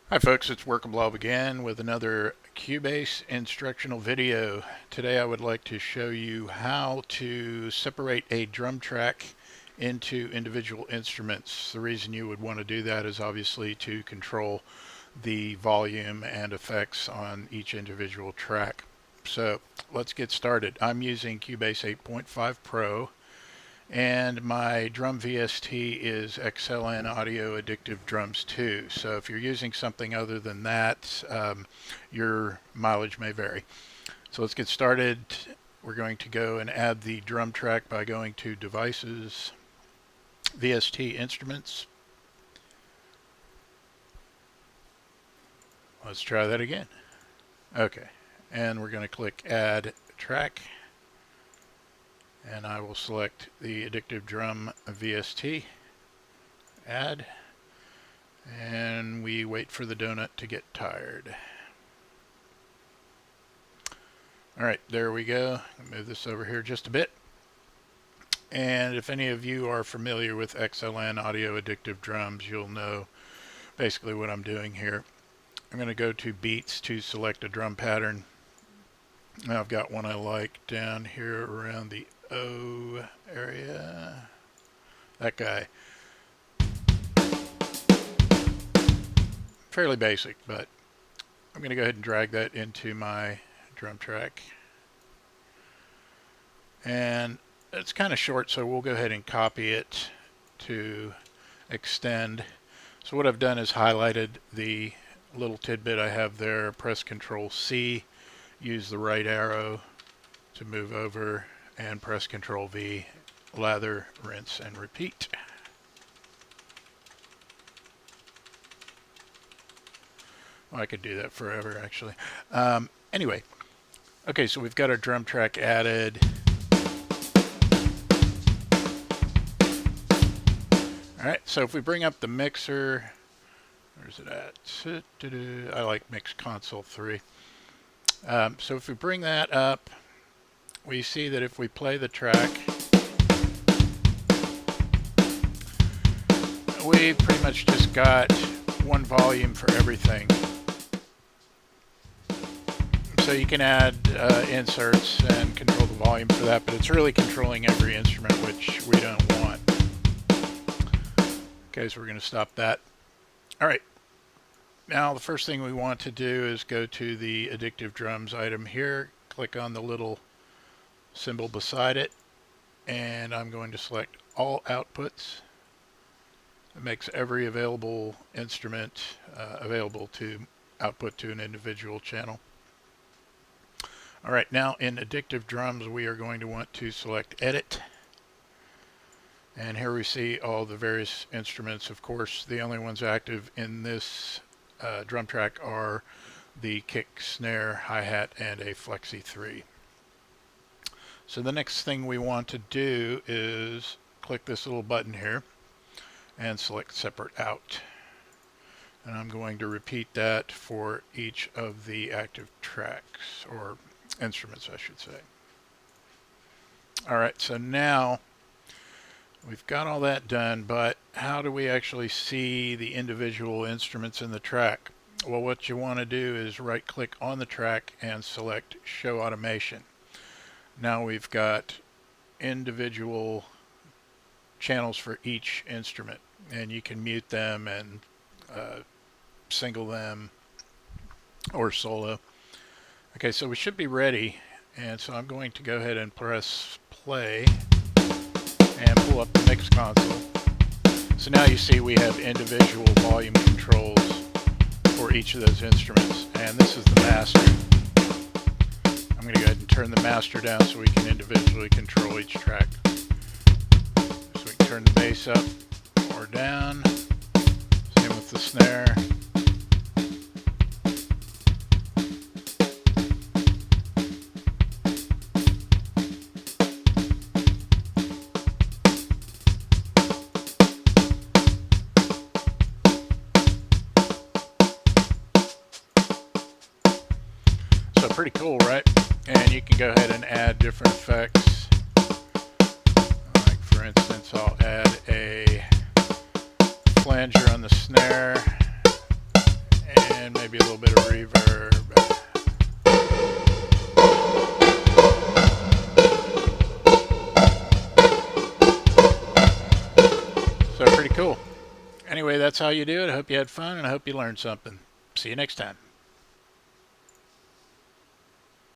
Hi folks, it's Workable again with another Cubase instructional video. Today I would like to show you how to separate a drum track into individual instruments. The reason you would want to do that is obviously to control the volume and effects on each individual track. So let's get started. I'm using Cubase 8.5 Pro. And my drum VST is XLN Audio Addictive Drums 2. So if you're using something other than that, your mileage may vary. So let's get started. We're going to go and add the drum track by going to Devices, VST Instruments. Let's try that again. Okay, and we're going to click Add Track. And I will select the Addictive Drum VST, add, and we wait for the donut to get tired. Alright, there we go. I'll move this over here just a bit. And if any of you are familiar with XLN Audio Addictive Drums, you'll know basically what I'm doing here. I'm going to go to Beats to select a drum pattern. Now I've got one I like down here around the O area. That guy. Fairly basic, but I'm going to go ahead and drag that into my drum track. And it's kind of short, so we'll go ahead and copy it to extend. So what I've done is highlighted the little tidbit I have there, press Control C, use the right arrow to move over, and press Control V, lather, rinse, and repeat. Well, I could do that forever, actually. Anyway, okay, so we've got our drum track added. Alright, so if we bring up the mixer, where's it at? I like Mix Console 3. So if we bring that up, we see that if we play the track, we pretty much just got one volume for everything. So you can add inserts and control the volume for that, but it's really controlling every instrument, which we don't want. Okay, so we're going to stop that. All right. Now the first thing we want to do is go to the Addictive Drums item here, click on the little symbol beside it, and I'm going to select all outputs. It makes every available instrument available to output to an individual channel. Alright, now in Addictive Drums we are going to want to select Edit, and here we see all the various instruments. Of course, the only ones active in this drum track are the kick, snare, hi-hat, and a Flexi 3. So the next thing we want to do is click this little button here and select Separate Out. And I'm going to repeat that for each of the active tracks, or instruments I should say. Alright, so now we've got all that done, but how do we actually see the individual instruments in the track? Well, what you want to do is right click on the track and select Show Automation. Now we've got individual channels for each instrument, and you can mute them and single them or solo. Okay, so we should be ready, and so I'm going to go ahead and press play and pull up the mix console. So now you see we have individual volume controls for each of those instruments, and this is the master. I'm going to go ahead and turn the master down so we can individually control each track. So we can turn the bass up or down. Same with the snare. So pretty cool, right? And you can go ahead and add different effects. Like for instance, I'll add a flanger on the snare and maybe a little bit of reverb. So pretty cool. Anyway, that's how you do it. I hope you had fun and I hope you learned something. See you next time.